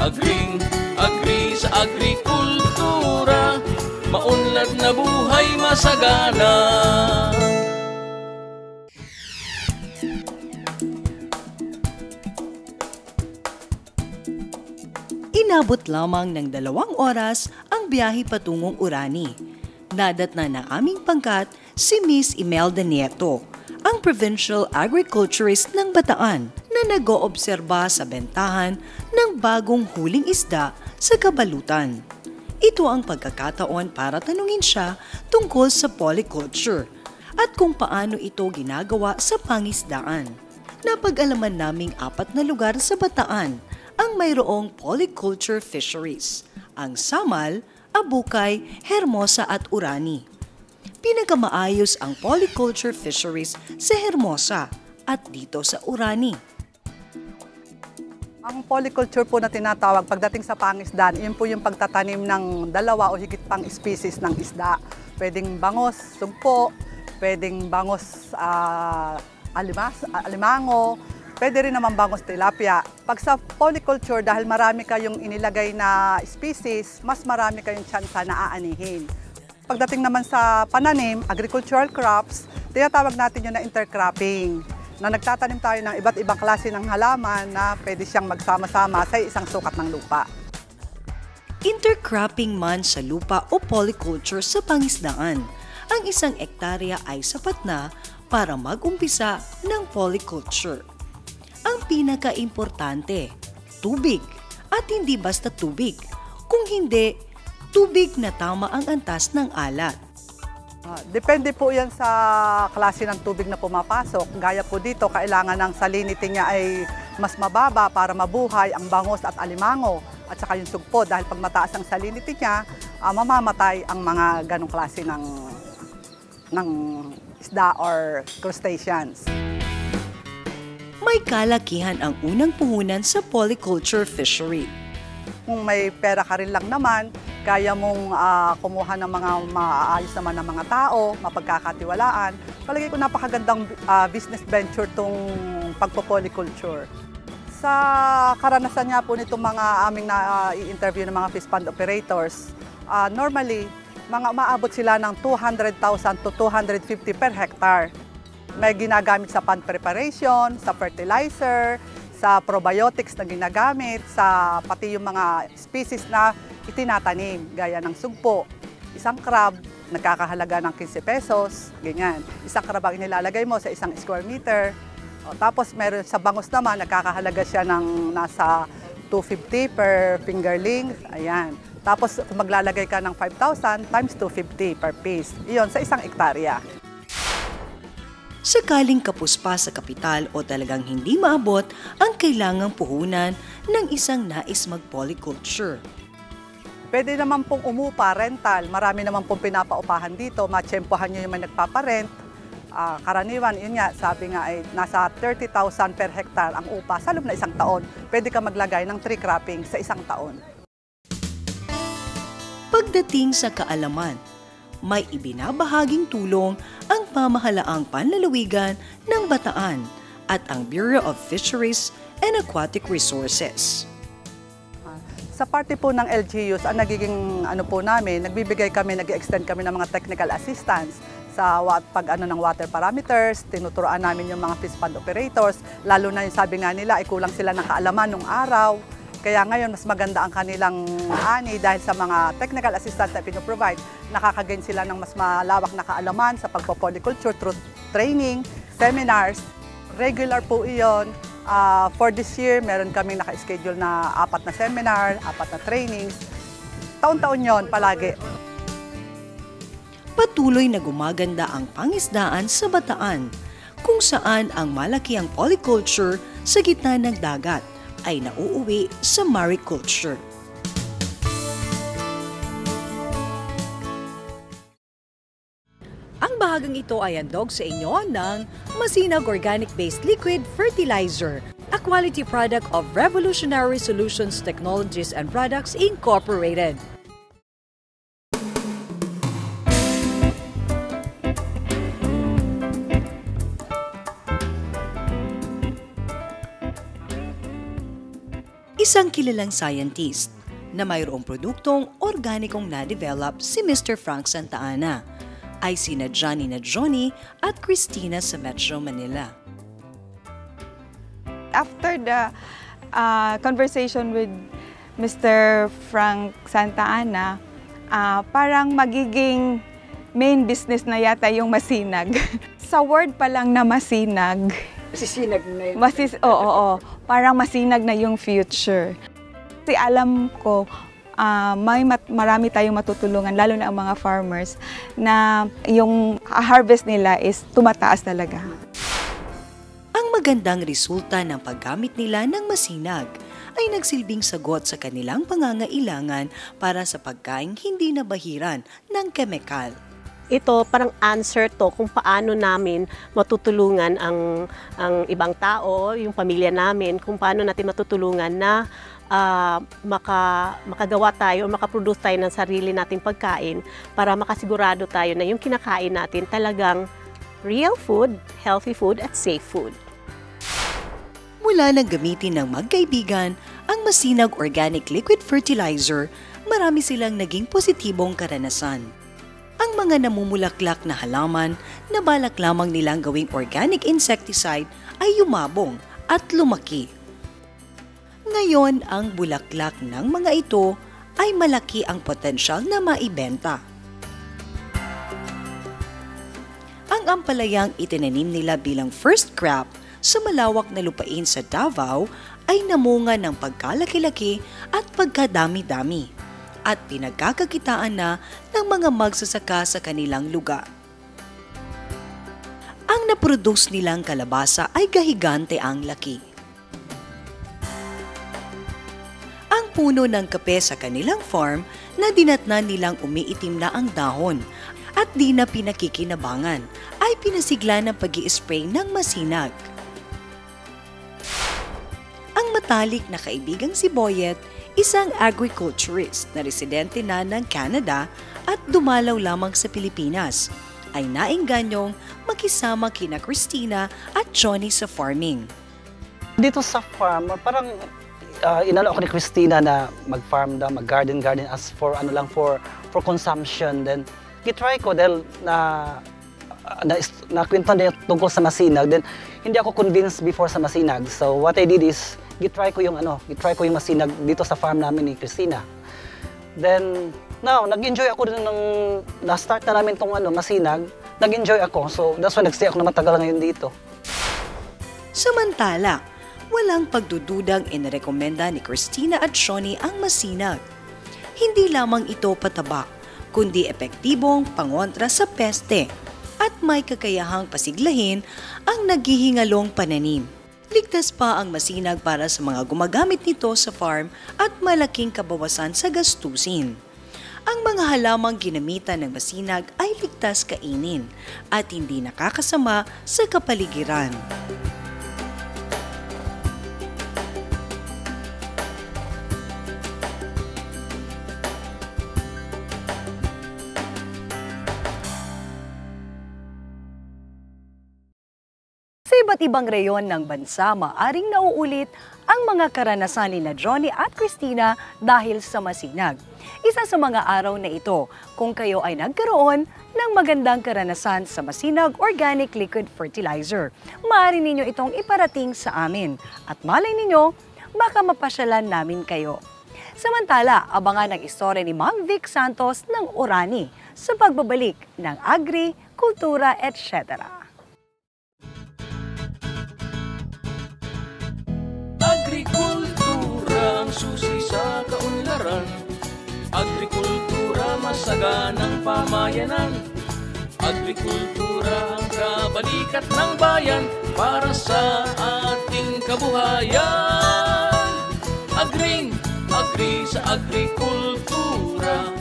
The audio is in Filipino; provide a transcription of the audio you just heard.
Agri sa agrikultura, maunlad na buhay masagana. Inabot lamang ng 2 oras ang biyahe patungong Orani. Nadatna ng aming pangkat si Miss Imelda Nieto, ang Provincial Agriculturist ng Bataan na nag-oobserba sa bentahan ng bagong huling isda sa Kabalutan. Ito ang pagkakataon para tanungin siya tungkol sa polyculture at kung paano ito ginagawa sa pangisdaan. Napag-alaman naming 4 na lugar sa Bataan ang mayroong polyculture fisheries, ang Samal, Abukay, Hermosa at Orani. Pinagamaayos ang polyculture fisheries sa Hermosa at dito sa Orani. Ang polyculture po na tinatawag pagdating sa pangisdaan, yun po yung pagtatanim ng 2 o higit pang species ng isda. Pwedeng bangos, sugpo, pwedeng bangos alimango, pwede rin naman bangos tilapia. Pag sa polyculture, dahil marami kayong inilagay na species, mas marami kayong tsansa na aanihin. Pagdating naman sa pananim, agricultural crops, tinatawag natin yun na intercropping, na nagtatanim tayo ng iba't ibang klase ng halaman na pwede siyang magsama-sama sa isang sukat ng lupa. Intercropping man sa lupa o polyculture sa pangisdaan, ang 1 ektarya ay sapat na para mag-umpisa ng polyculture. Ang pinaka-importante, tubig. At hindi basta tubig. Kung hindi, tubig na tama ang antas ng alat. Depende po yan sa klase ng tubig na pumapasok. Gaya po dito, kailangan ng salinity niya ay mas mababa para mabuhay ang bangos at alimango at saka yung sugpo. Dahil pag mataas ang salinity niya, mamamatay ang mga ganong klase ng isda or crustaceans. May kalakihan ang unang puhunan sa polyculture fishery. Kung may pera ka rin lang naman, kaya mong kumuha ng mga maayos naman ng mga tao, mapagkakatiwalaan. Palagay ko napakagandang business venture tong pagpo-polyculture. Sa karanasan nga po nitong mga aming na-i-interview ng mga fish pond operators, normally, umaabot sila ng 200,000 to 250 per hectare. May ginagamit sa pond preparation, sa fertilizer, sa probiotics na ginagamit, sa pati yung mga species na itinatanim, gaya ng sugpo. Isang crab, nagkakahalaga ng 15 pesos, ganyan. Isang crab ang inilalagay mo sa 1 square meter. Tapos meron sa bangus naman, nagkakahalaga siya ng nasa 250 per fingerling, ayan. Tapos kung maglalagay ka ng 5,000 times 250 per piece, iyon sa 1 ektarya. Sakaling kapos pa sa kapital o talagang hindi maabot ang kailangang puhunan ng isang nais mag-polyculture. Pwede naman pong umupa, rental. Marami naman pong pinapaupahan dito. Matsyempohan nyo yung may nagpaparent. Karaniwan, yun nga, sabi nga ay nasa 30,000 per hectare ang upa sa loob na 1 taon. Pwede ka maglagay ng tree cropping sa 1 taon. Pagdating sa kaalaman, may ibinabahaging tulong ang pamahalaang panlalawigan ng Bataan at ang Bureau of Fisheries and Aquatic Resources. Sa parte po ng LGUs, ang nagiging po namin, nag-extend kami ng mga technical assistance sa ng water parameters, tinuturoan namin yung mga fish pond operators, lalo na yung sabi nga nila, kulang sila ng kaalaman nung araw. Kaya ngayon, mas maganda ang kanilang ani dahil sa mga technical assistance na pinoprovide, nakakagain sila ng mas malawak na kaalaman sa pagpo-polyculture through training, seminars. Regular po iyon. For this year, meron kaming naka-schedule na 4 na seminar, 4 na trainings. Taon-taon yon palagi. Patuloy na gumaganda ang pangisdaan sa Bataan, kung saan ang malakiang polyculture sa gitna ng dagat ay nauuwi sa mariculture. Ang bahagang ito ay handog sa inyo ng Masinag Organic-Based Liquid Fertilizer, a quality product of Revolutionary Solutions Technologies and Products Incorporated. isang kilalang scientist na mayroong produktong organikong na-develop si Mr. Frank Santa Ana ay sina Johnny na Johnny at Christina sa Metro Manila. After the conversation with Mr. Frank Santa Ana, parang magiging main business na yata yung masinag. Sa word pa lang na masinag, Masisinag na yun. oo, parang masinag na yung future. Kasi alam ko, marami tayong matutulungan, lalo na ang mga farmers, na yung harvest nila is tumataas talaga. Ang magandang resulta ng paggamit nila ng masinag ay nagsilbing sagot sa kanilang pangangailangan para sa pagkaing hindi nabahiran ng kemikal. Ito parang answer to kung paano namin matutulungan ang ibang tao, yung pamilya namin, kung paano natin matutulungan na makagawa tayo o makaproduce tayo ng sarili nating pagkain para makasigurado tayo na yung kinakain natin talagang real food, healthy food at safe food. Mula nang gamitin ng magkaibigan ang masinag organic liquid fertilizer, marami silang naging positibong karanasan. Ang mga namumulaklak na halaman na balak lamang nilang gawing organic insecticide ay yumabong at lumaki. Ngayon, ang bulaklak ng mga ito ay malaki ang potensyal na maibenta. Ang ampalayang itinanim nila bilang first crop sa malawak na lupain sa Davao ay namunga ng pagkalaki-laki at pagkadami-dami at pinagkakakitaan na ng mga magsasaka sa kanilang lugar. Ang naproduce nilang kalabasa ay gahigante ang laki. Ang puno ng kape sa kanilang farm na dinatnan nilang umiitim na ang dahon at di na pinakikinabangan ay pinasigla ng pag-i-spray ng masinag. Ang matalik na kaibigang si Boyet, isang agriculturist na residente na ng Canada at dumalaw lamang sa Pilipinas, ay naingganyong makisama kina Christina at Johnny sa farming. Dito sa farm, parang inalo ako ni Christina na mag-farm daw, mag-garden as for for consumption. Then gitry ko dahil nakwento niya tungkol sa masinag. Then hindi ako convinced before sa masinag. So what I did is gitry ko yung masinag dito sa farm namin ni Christina. Then now nag-enjoy ako din nung na-start na namin tong masinag. Nag-enjoy ako. So that's why nagstay ako na matagal ngayon dito. Samantala, walang pagdududang inirekomenda ni Christina at Johnny ang masinag. Hindi lamang ito pataba, kundi epektibong pangontra sa peste at may kakayahang pasiglahin ang naghihingalong pananim. Ligtas pa ang masinag para sa mga gumagamit nito sa farm at malaking kabawasan sa gastusin. Ang mga halamang ginamitan ng masinag ay ligtas kainin at hindi nakakasama sa kapaligiran. Sa iba't ibang reyon ng bansa, maaring nauulit ang mga karanasan ni Johnny at Christina dahil sa masinag. Isa sa mga araw na ito, kung kayo ay nagkaroon ng magandang karanasan sa masinag organic liquid fertilizer, maaari ninyo itong iparating sa amin at malay ninyo, baka mapasyalan namin kayo. Samantala, abangan ang istorya ni Ma'am Vic Santos ng Orani sa pagbabalik ng Agri, Kultura, etc. Agrikultura ang susi sa kaunlaran. Agrikultura masaganang pamayanan. Agrikultura ang kabalikat ng bayan para sa ating kabuhayan. Agri sa agrikultura.